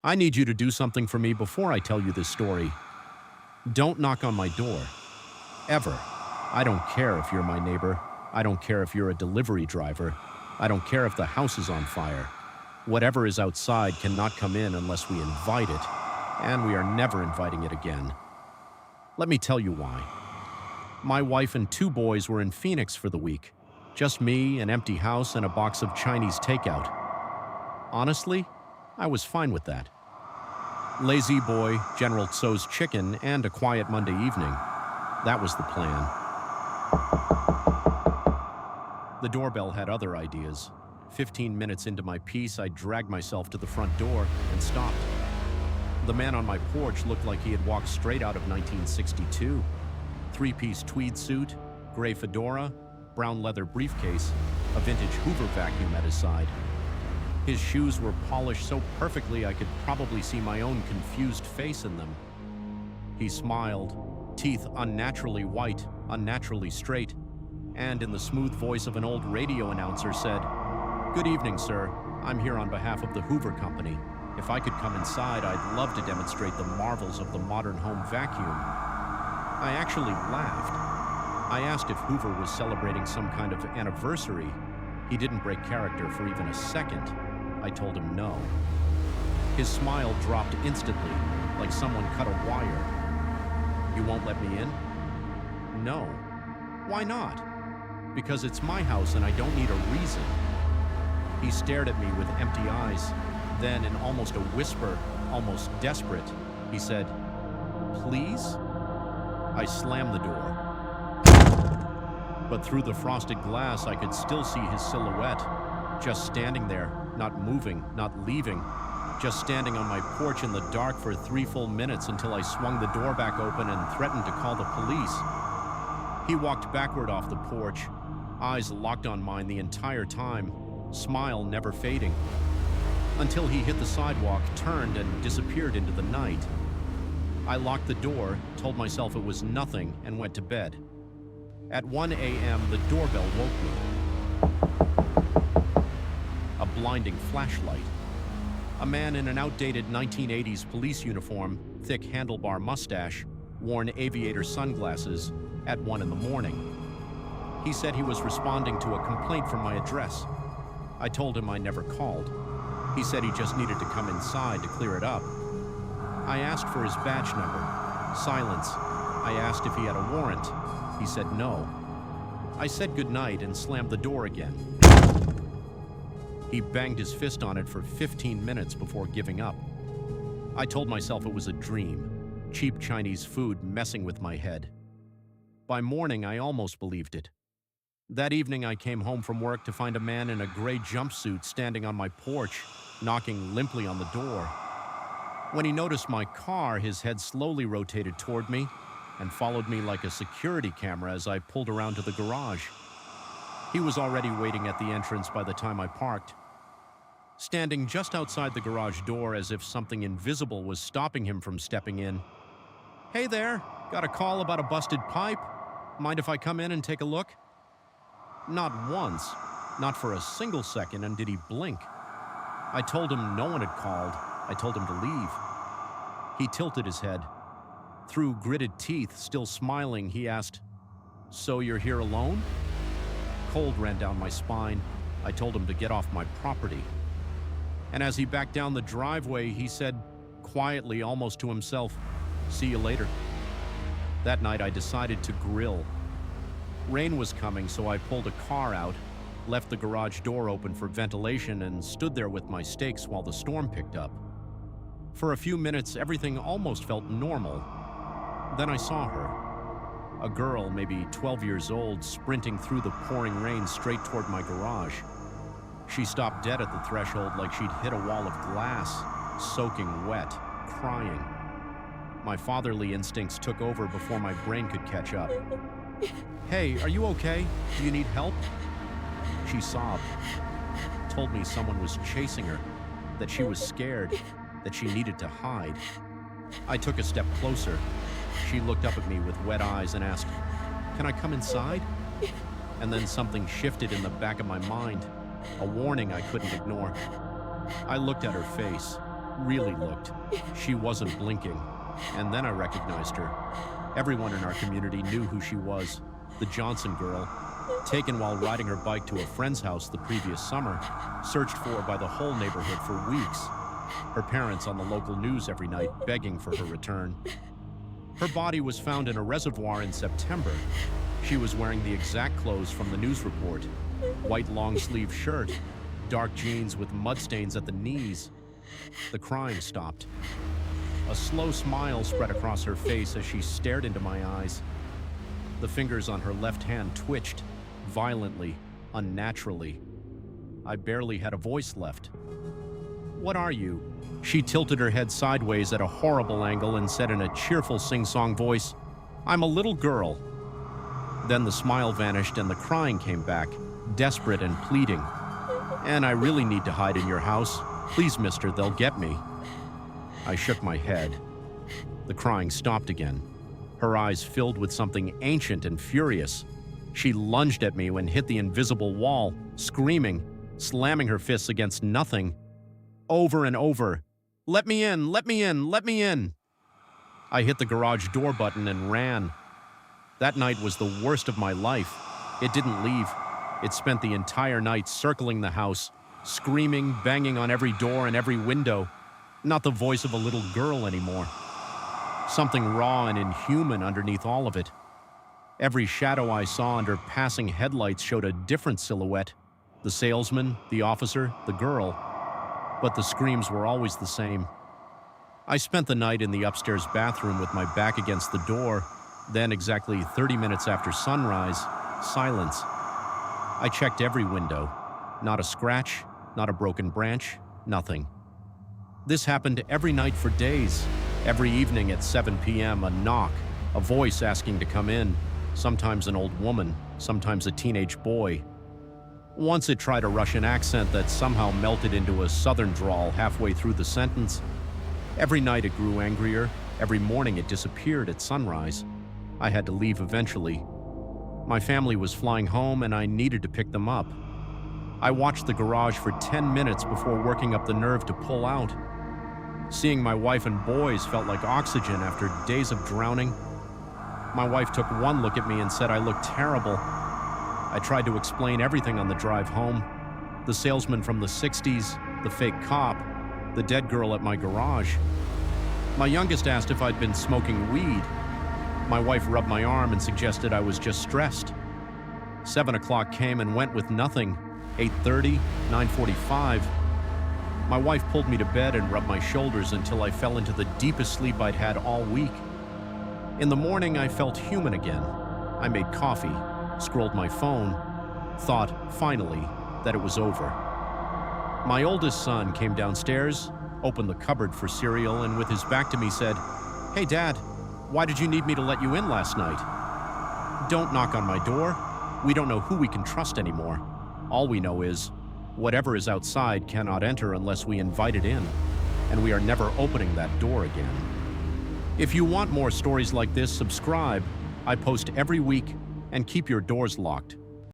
I need you to do something for me before I tell you this story. Don't knock on my door. Ever. I don't care if you're my neighbor. I don't care if you're a delivery driver. I don't care if the house is on fire. Whatever is outside cannot come in unless we invite it, and we are never inviting it again. Let me tell you why. My wife and 2 boys were in Phoenix for the week. Just me, an empty house, and a box of Chinese takeout. Honestly, I was fine with that. Lazy boy, General Tso's chicken, and a quiet Monday evening. That was the plan. The doorbell had other ideas. 15 minutes into my piece, I dragged myself to the front door and stopped. The man on my porch looked like he had walked straight out of 1962. 3-piece tweed suit, gray fedora, brown leather briefcase, a vintage Hoover vacuum at his side. His shoes were polished so perfectly I could probably see my own confused face in them. He smiled, teeth unnaturally white, unnaturally straight, and in the smooth voice of an old radio announcer said, "Good evening, sir. I'm here on behalf of the Hoover Company. If I could come inside, I'd love to demonstrate the marvels of the modern home vacuum." I actually laughed. I asked if Hoover was celebrating some kind of anniversary. He didn't break character for even a second. I told him no. His smile dropped instantly, like someone cut a wire. "You won't let me in?" "No." "Why not?" "Because it's my house and I don't need a reason." He stared at me with empty eyes. Then, in almost a whisper, almost desperate, he said, "Please?" I slammed the door. But through the frosted glass, I could still see his silhouette, just standing there, not moving, not leaving, just standing on my porch in the dark for 3 full minutes until I swung the door back open and threatened to call the police. He walked backward off the porch, eyes locked on mine the entire time, smile never fading, until he hit the sidewalk, turned, and disappeared into the night. I locked the door, told myself it was nothing, and went to bed. At 1 a.m., the doorbell woke me. A blinding flashlight. A man in an outdated 1980s police uniform, thick handlebar mustache, worn aviator sunglasses, at 1 in the morning. He said he was responding to a complaint from my address. I told him I never called. He said he just needed to come inside to clear it up. I asked for his badge number. Silence. I asked if he had a warrant. He said no. I said goodnight and slammed the door again. He banged his fist on it for 15 minutes before giving up. I told myself it was a dream, cheap Chinese food messing with my head. By morning, I almost believed it. That evening, I came home from work to find a man in a gray jumpsuit standing on my porch, knocking limply on the door. When he noticed my car, his head slowly rotated toward me and followed me like a security camera as I pulled around to the garage. He was already waiting at the entrance by the time I parked. Standing just outside the garage door as if something invisible was stopping him from stepping in. "Hey there, got a call about a busted pipe? Mind if I come in and take a look?" Not once, not for a single second, and did he blink. I told him no one had called. I told him to leave. He tilted his head. Through gritted teeth, still smiling, he asked, "So you're here alone?" Cold ran down my spine. I told him to get off my property. And as he backed down the driveway, he said, quietly, almost to himself, "See you later." That night, I decided to grill. Rain was coming, so I pulled a car out, left the garage door open for ventilation, and stood there with my steaks while the storm picked up. For a few minutes, everything almost felt normal. Then I saw her. A girl, maybe 12 years old, sprinting through the pouring rain straight toward my garage. She stopped dead at the threshold like she'd hit a wall of glass, soaking wet, crying. My fatherly instincts took over before my brain could catch up. "Hey, are you okay? Do you need help?" She sobbed, told me someone was chasing her, that she was scared, that she needed to hide. I took a step closer. She looked up at me with wet eyes and asked, "Can I come inside?" And then something shifted in the back of my mind, a warning I couldn't ignore. I looked at her face, really looked. She wasn't blinking. And then I recognized her. Everyone in our community knew who she was. The Johnson girl, taken while riding her bike to a friend's house the previous summer, searched for by the whole neighborhood for weeks. Her parents on the local news every night begging for her return. Her body was found in a reservoir in September. She was wearing the exact clothes from the news report. White long-sleeve shirt, dark jeans with mud stains at the knees. The crying stopped. A slow smile spread across her face as she stared into my eyes. The fingers on her left hand twitched, violently, unnaturally. I barely had a voice left. "What are you?" She tilted her head sideways at a horrible angle and said in a cheerful sing-song voice, "I'm a little girl." Then the smile vanished and the crying came back, desperate and pleading. "And I really need to hide in your house. Please, mister, they'll get me." I shook my head. The crying stopped again. Her eyes filled with something ancient and furious. She lunged at me and hit the invisible wall, screaming, slamming her fists against nothing. Over and over, "Let me in, let me in, let me in." I hit the garage door button and ran. That night was the worst of my life. It didn't leave. It spent the entire night circling the house, screaming, banging on every door and every window. Not the voice of a little girl anymore. Something raw and inhuman underneath all of it. Every shadow I saw under passing headlights showed a different silhouette. The salesman, the officer, the girl. But the screams were always the same. I spent the night in the upstairs bathroom with my back against the door. Then, exactly 30 minutes after sunrise, silence. I checked every window. Not a scratch, not a broken branch, nothing. This happened every night for days. Every evening at 7 p.m., a knock, a voice asking to come in, sometimes an old woman, sometimes a teenage boy. Once it tried a Russian accent that somehow melted into a southern drawl halfway through the sentence. Every night it grew angrier. Every morning it disappeared at sunrise. I had to leave eventually. My family was flying home and I needed to pick them up. I watched the garage for 10 minutes before working up the nerve to pull out. Seeing my wife and boys felt like oxygen after days of drowning. My wife took one look at me and said I looked terrible. I tried to explain everything on the drive home. The salesman from the 60s, the fake cop, the dead girl at my garage. My youngest asked if I'd been smoking weed. My wife rubbed my arm and suggested I was just stressed. 7 o'clock came and went with nothing. 8:30, 9:45. My wife pulled me to bed and rubbed my shoulders until I fell into the deepest sleep I'd had all week. In the morning, I felt human again. I made coffee, scrolled my phone, thought, finally, that it was over. My oldest son came downstairs, opened the cupboard for cereal, and with his back to me said, "Hey, Dad, why did you need me to let you in last night?" "Don't knock on my door. We don't know who we can trust anymore. All we know is, whatever is outside cannot enter unless we invite it in, and we are never opening that door again." If you want more stories like this, subscribe. I post every week, and keep your doors locked.